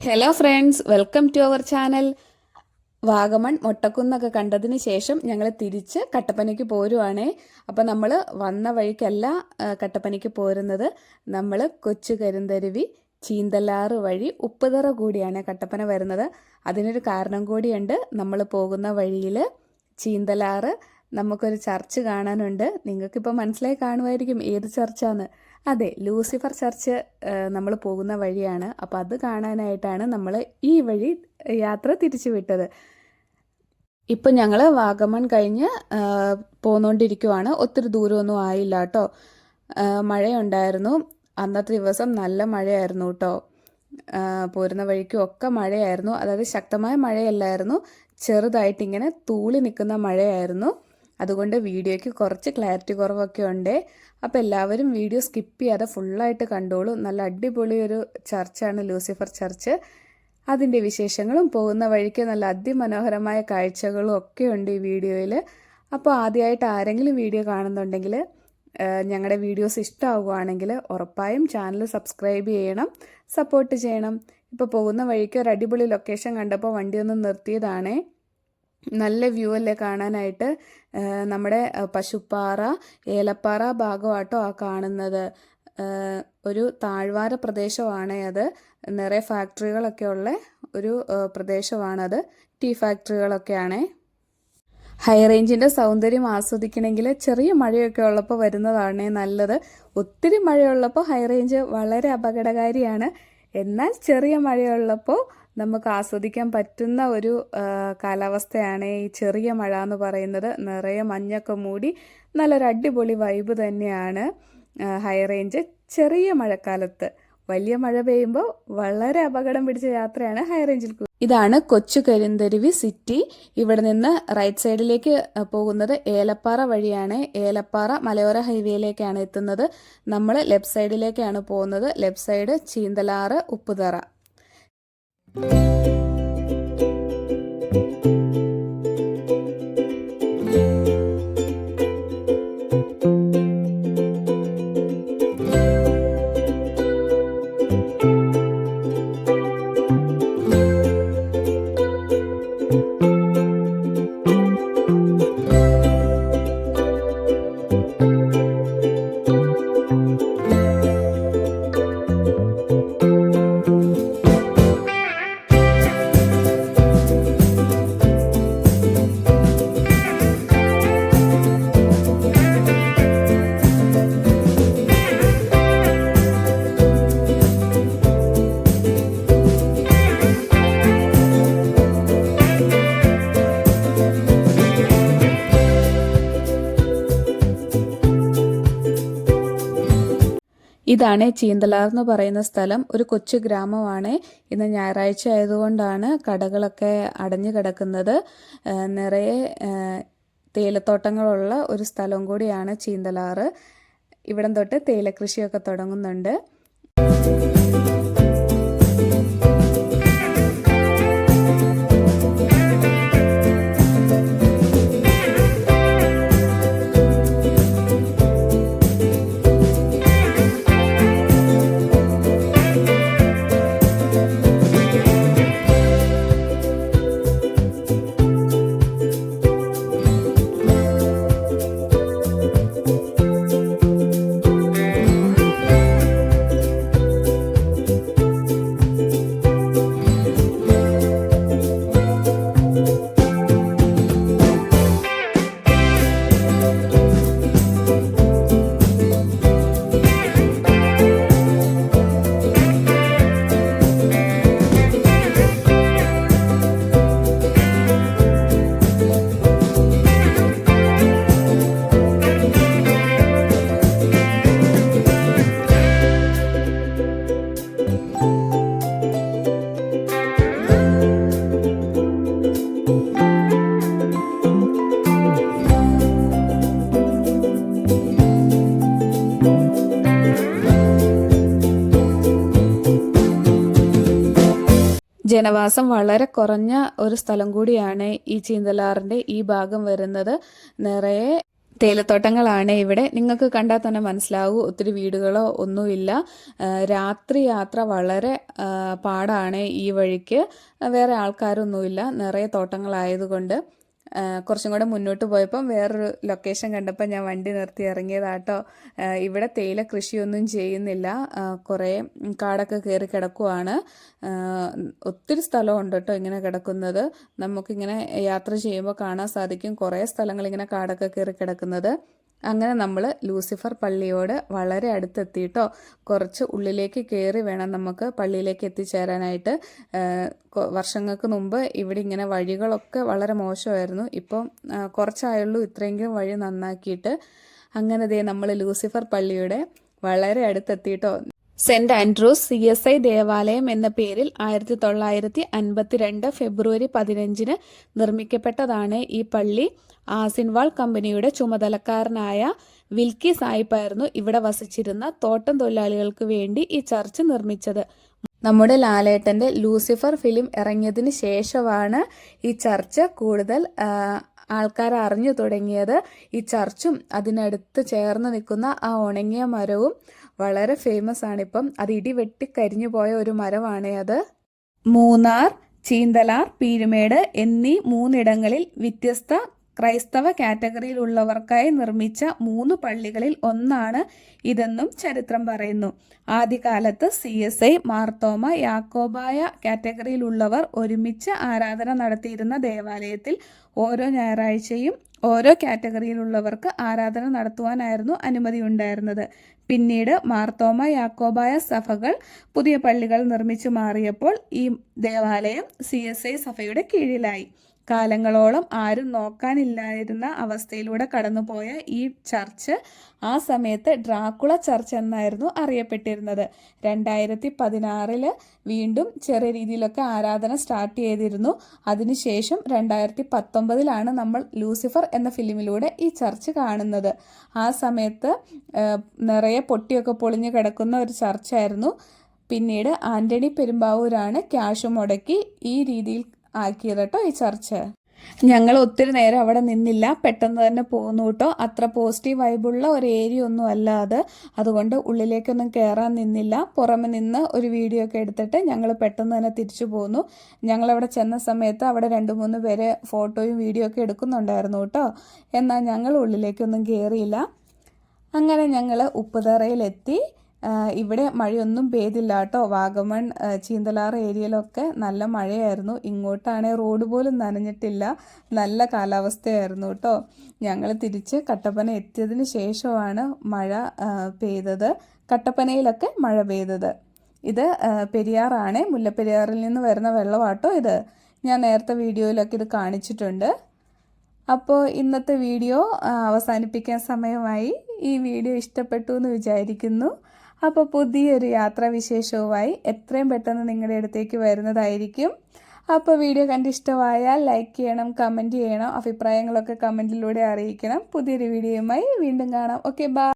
Hello friends, welcome to our channel. Vagamon മൊട്ടക്കുന്നൊക്കെ കണ്ടതിന് ശേഷം ഞങ്ങൾ തിരിച്ച് കട്ടപ്പനയ്ക്ക് പോരുവാണേ. അപ്പോൾ നമ്മൾ വന്ന വഴിക്കല്ല കട്ടപ്പനയ്ക്ക് പോരുന്നത്. നമ്മൾ കൊച്ചു കരിന്തരുവി ചീന്തലാറ് വഴി ഉപ്പുതറ കൂടിയാണ് കട്ടപ്പന വരുന്നത്. അതിനൊരു കാരണം കൂടിയുണ്ട്. നമ്മൾ പോകുന്ന വഴിയിൽ ചീന്തലാറ് നമുക്കൊരു ചർച്ച് കാണാനുണ്ട്. നിങ്ങൾക്കിപ്പോൾ മനസ്സിലായി കാണുമായിരിക്കും ഏത് ചർച്ചാന്ന്. അതെ, ലൂസിഫർ ചർച്ച് നമ്മൾ പോകുന്ന വഴിയാണ്. അപ്പോൾ അത് കാണാനായിട്ടാണ് നമ്മൾ ഈ വഴി യാത്ര തിരിച്ചു വിട്ടത്. ഇപ്പം ഞങ്ങൾ വാഗമൺ കഴിഞ്ഞ് പോന്നുകൊണ്ടിരിക്കുവാണ്. ഒത്തിരി ദൂരമൊന്നും ആയില്ല കേട്ടോ. മഴയുണ്ടായിരുന്നു അന്നത്തെ ദിവസം, നല്ല മഴയായിരുന്നു കേട്ടോ. പോരുന്ന വഴിക്കും ഒക്കെ മഴയായിരുന്നു. അതായത് ശക്തമായ മഴയല്ലായിരുന്നു, ചെറുതായിട്ടിങ്ങനെ തൂളി നിൽക്കുന്ന മഴയായിരുന്നു. അതുകൊണ്ട് വീഡിയോയ്ക്ക് കുറച്ച് ക്ലാരിറ്റി കുറവൊക്കെ ഉണ്ട്. അപ്പോൾ എല്ലാവരും വീഡിയോ സ്കിപ്പ് ചെയ്യാതെ ഫുള്ളായിട്ട് കണ്ടോളൂ. നല്ല അടിപൊളി ഒരു ചർച്ചാണ് ലൂസിഫർ ചർച്ച്. അതിൻ്റെ വിശേഷങ്ങളും പോകുന്ന വഴിക്ക് നല്ല അതിമനോഹരമായ കാഴ്ചകളും ഒക്കെ ഉണ്ട് ഈ വീഡിയോയിൽ. അപ്പോൾ ആദ്യമായിട്ട് ആരെങ്കിലും വീഡിയോ കാണുന്നുണ്ടെങ്കിൽ, ഞങ്ങളുടെ വീഡിയോസ് ഇഷ്ടമാവുകയാണെങ്കിൽ ഉറപ്പായും ചാനൽ സബ്സ്ക്രൈബ് ചെയ്യണം, സപ്പോർട്ട് ചെയ്യണം. ഇപ്പോൾ പോകുന്ന വഴിക്ക് ഒരു അടിപൊളി ലൊക്കേഷൻ കണ്ടപ്പോൾ വണ്ടി ഒന്ന് നിർത്തിയതാണേ. നല്ല വ്യൂ അല്ലേ കാണാനായിട്ട്. നമ്മുടെ പശുപ്പാറ, ഏലപ്പാറ ഭാഗമാട്ടോ ആ കാണുന്നത്. ഒരു താഴ്വാര പ്രദേശമാണ് അത്. നിറയെ ഫാക്ടറികളൊക്കെ ഉള്ള ഒരു പ്രദേശമാണത്. ടീ ഫാക്ടറികളൊക്കെയാണേ. ഹൈ റേഞ്ചിൻ്റെ സൗന്ദര്യം ആസ്വദിക്കണമെങ്കിൽ ചെറിയ മഴയൊക്കെ ഉള്ളപ്പോൾ വരുന്നതാണ് നല്ലത്. ഒത്തിരി മഴയുള്ളപ്പോൾ ഹൈ റേഞ്ച് വളരെ അപകടകാരിയാണ്. എന്നാൽ ചെറിയ മഴയുള്ളപ്പോൾ നമുക്ക് ആസ്വദിക്കാൻ പറ്റുന്ന ഒരു കാലാവസ്ഥയാണ് ഈ ചെറിയ മഴ എന്ന് പറയുന്നത്. നിറയെ മഞ്ഞൊക്കെ മൂടി നല്ലൊരു അടിപൊളി വൈബ് തന്നെയാണ് ഹൈ റേഞ്ച് ചെറിയ മഴക്കാലത്ത്. വലിയ മഴ പെയ്യുമ്പോൾ വളരെ അപകടം പിടിച്ച യാത്രയാണ് ഹൈ റേഞ്ചിൽ. ഇതാണ് കൊച്ചു കരിന്തരുവി സിറ്റി. ഇവിടെ നിന്ന് റൈറ്റ് സൈഡിലേക്ക് പോകുന്നത് ഏലപ്പാറ വഴിയാണ്. ഏലപ്പാറ മലയോര ഹൈവേയിലേക്കാണ് എത്തുന്നത്. നമ്മൾ ലെഫ്റ്റ് സൈഡിലേക്കാണ് പോകുന്നത്. Left side Cheenthalar, Upputhara. ഇതാണ് ചീന്തലാർ എന്ന് പറയുന്ന സ്ഥലം. ഒരു കൊച്ചു ഗ്രാമമാണ്. ഇന്ന് ഞായറാഴ്ച ആയതുകൊണ്ടാണ് കടകളൊക്കെ അടഞ്ഞു കിടക്കുന്നത്. നിറയെ തേയിലത്തോട്ടങ്ങളുള്ള ഒരു സ്ഥലം കൂടിയാണ് ചീന്തലാറ്. ഇവിടം തൊട്ട് തേയിലക്കൃഷിയൊക്കെ തുടങ്ങുന്നുണ്ട്. ജനവാസം വളരെ കുറഞ്ഞ ഒരു സ്ഥലം കൂടിയാണ് ഈ ചീന്തലാറിൻ്റെ ഈ ഭാഗം വരുന്നത്. നിറയെ തേയിലത്തോട്ടങ്ങളാണ് ഇവിടെ. നിങ്ങൾക്ക് കണ്ടാൽ തന്നെ മനസ്സിലാവും, ഒത്തിരി വീടുകളോ ഒന്നുമില്ല. രാത്രി യാത്ര വളരെ പാടാണ് ഈ വഴിക്ക്. വേറെ ആൾക്കാരൊന്നുമില്ല, നിറയെ തോട്ടങ്ങളായതുകൊണ്ട്. കുറച്ചും കൂടെ മുന്നോട്ട് പോയപ്പം വേറൊരു ലൊക്കേഷൻ കണ്ടപ്പോൾ ഞാൻ വണ്ടി നിർത്തി ഇറങ്ങിയതാട്ടോ. ഇവിടെ തേയില കൃഷിയൊന്നും ചെയ്യുന്നില്ല, കുറേ കാടൊക്കെ കയറി കിടക്കുവാണ്. ഒത്തിരി സ്ഥലമുണ്ട് കേട്ടോ ഇങ്ങനെ കിടക്കുന്നത്. നമുക്കിങ്ങനെ യാത്ര ചെയ്യുമ്പോൾ കാണാൻ സാധിക്കും കുറേ സ്ഥലങ്ങൾ ഇങ്ങനെ കാടൊക്കെ കയറി കിടക്കുന്നത്. അങ്ങനെ നമ്മൾ ലൂസിഫർ പള്ളിയോട് വളരെ അടുത്തെത്തിയിട്ടോ. കുറച്ച് ഉള്ളിലേക്ക് കയറി വേണം നമുക്ക് പള്ളിയിലേക്ക് എത്തിച്ചേരാനായിട്ട്. വർഷങ്ങൾക്ക് മുമ്പ് ഇവിടെ ഇങ്ങനെ വഴികളൊക്കെ വളരെ മോശമായിരുന്നു. ഇപ്പം കുറച്ചായുള്ളൂ ഇത്രയെങ്കിലും വഴി നന്നാക്കിയിട്ട്. അങ്ങനെ ദേ നമ്മൾ ലൂസിഫർ പള്ളിയുടെ വളരെ അടുത്തെത്തിയിട്ടോ. സെന്റ് ആൻഡ്രൂസ് CSI ദേവാലയം എന്ന പേരിൽ 1952 ഫെബ്രുവരി 15 നിർമ്മിക്കപ്പെട്ടതാണ് ഈ പള്ളി. ആസിൻവാൾ കമ്പനിയുടെ ചുമതലക്കാരനായ വിൽക്കി സായിപ്പായിരുന്നു ഇവിടെ വസിച്ചിരുന്ന തോട്ടം തൊഴിലാളികൾക്ക് വേണ്ടി ഈ ചർച്ച് നിർമ്മിച്ചത്. നമ്മുടെ ലാലേട്ടൻ്റെ ലൂസിഫർ ഫിലിം ഇറങ്ങിയതിന് ശേഷമാണ് ഈ ചർച്ച് കൂടുതൽ ആൾക്കാർ അറിഞ്ഞു തുടങ്ങിയത്. ഈ ചർച്ചും അതിനടുത്ത് ചേർന്ന് നിൽക്കുന്ന ആ ഉണങ്ങിയ മരവും വളരെ ഫേമസ് ആണിപ്പം. അത് ഇടിവെട്ടി കരിഞ്ഞു പോയ ഒരു മരമാണ് അത്. മൂന്നാർ, ചീന്തലാർ, പീരുമേട് എന്നീ 3 ഇടങ്ങളിൽ വ്യത്യസ്ത ക്രൈസ്തവ കാറ്റഗറിയിലുള്ളവർക്കായി നിർമ്മിച്ച 3 പള്ളികളിൽ ഒന്നാണ് ഇതെന്നും ചരിത്രം പറയുന്നു. ആദ്യകാലത്ത് CSI, മാർത്തോമ, യാക്കോബായ കാറ്റഗറിയിലുള്ളവർ ഒരുമിച്ച് ആരാധന നടത്തിയിരുന്ന ദേവാലയത്തിൽ ഓരോ ഞായറാഴ്ചയും ഓരോ കാറ്റഗറിയിലുള്ളവർക്ക് ആരാധന നടത്തുവാനായിരുന്നു അനുമതി ഉണ്ടായിരുന്നത്. പിന്നീട് മാർത്തോമ, യാക്കോബായ സഭകൾ പുതിയ പള്ളികൾ നിർമ്മിച്ചു മാറിയപ്പോൾ ഈ ദേവാലയം CSI സഭയുടെ കീഴിലായി. കാലങ്ങളോളം ആരും നോക്കാനില്ലായിരുന്ന അവസ്ഥയിലൂടെ കടന്നുപോയ ഈ ചർച്ച് ആ സമയത്ത് ഡ്രാക്കുള ചർച്ച് എന്നായിരുന്നു അറിയപ്പെട്ടിരുന്നത്. 2016 വീണ്ടും ചെറിയ രീതിയിലൊക്കെ ആരാധന സ്റ്റാർട്ട് ചെയ്തിരുന്നു. അതിനുശേഷം 2019 നമ്മൾ ലൂസിഫർ എന്ന ഫിലിമിലൂടെ ഈ ചർച്ച് കാണുന്നത്. ആ സമയത്ത് നിറയെ പൊട്ടിയൊക്കെ പൊളിഞ്ഞു കിടക്കുന്ന ഒരു ചർച്ചായിരുന്നു. പിന്നീട് ആന്റണി പെരുമ്പാവൂരാണ് ക്യാഷ് മുടക്കി ഈ രീതിയിൽ ആക്കിയത് കേട്ടോ ഈ ചർച്ച്. ഞങ്ങൾ ഒത്തിരി നേരം അവിടെ നിന്നില്ല, പെട്ടെന്ന് തന്നെ പോന്നു കേട്ടോ. അത്ര പോസിറ്റീവ് വൈബുള്ള ഒരു ഏരിയ ഒന്നും അല്ല അത്. അതുകൊണ്ട് ഉള്ളിലേക്കൊന്നും കയറാൻ നിന്നില്ല. പുറമെ നിന്ന് ഒരു വീഡിയോ ഒക്കെ എടുത്തിട്ട് ഞങ്ങൾ പെട്ടെന്ന് തന്നെ തിരിച്ചു പോന്നു. ഞങ്ങളവിടെ ചെന്ന സമയത്ത് അവിടെ 2-3 പേര് ഫോട്ടോയും വീഡിയോ ഒക്കെ എടുക്കുന്നുണ്ടായിരുന്നു കേട്ടോ. എന്നാൽ ഞങ്ങൾ ഉള്ളിലേക്കൊന്നും കയറിയില്ല. അങ്ങനെ ഞങ്ങൾ ഉപ്പുതറയിലെത്തി. ഇവിടെ മഴയൊന്നും പെയ്തില്ല കേട്ടോ. വാഗമൺ, ചീന്തലാർ ഏരിയയിലൊക്കെ നല്ല മഴയായിരുന്നു. ഇങ്ങോട്ടാണെങ്കിൽ റോഡ് പോലും നനഞ്ഞിട്ടില്ല. നല്ല കാലാവസ്ഥയായിരുന്നു കേട്ടോ. ഞങ്ങൾ തിരിച്ച് കട്ടപ്പന എത്തിയതിന് ശേഷമാണ് മഴ പെയ്തത്. കട്ടപ്പനയിലൊക്കെ മഴ പെയ്തത്. ഇത് പെരിയാറാണ്, മുല്ലപ്പെരിയാറിൽ നിന്ന് വരുന്ന വെള്ളമാട്ടോ ഇത്. ഞാൻ നേരത്തെ വീഡിയോയിലൊക്കെ ഇത് കാണിച്ചിട്ടുണ്ട്. അപ്പോൾ ഇന്നത്തെ വീഡിയോ അവസാനിപ്പിക്കാൻ സമയമായി. ഈ വീഡിയോ ഇഷ്ടപ്പെട്ടു എന്ന് വിചാരിക്കുന്നു. അപ്പോൾ പുതിയൊരു യാത്രാവിശേഷവുമായി എത്രയും പെട്ടെന്ന് നിങ്ങളുടെ അടുത്തേക്ക് വരുന്നതായിരിക്കും. അപ്പോൾ വീഡിയോ കണ്ടിഷ്ടമായാൽ ലൈക്ക് ചെയ്യണം, കമൻറ്റ് ചെയ്യണം, അഭിപ്രായങ്ങളൊക്കെ കമൻറ്റിലൂടെ അറിയിക്കണം. പുതിയൊരു വീഡിയോയുമായി വീണ്ടും കാണാം. Okay, by.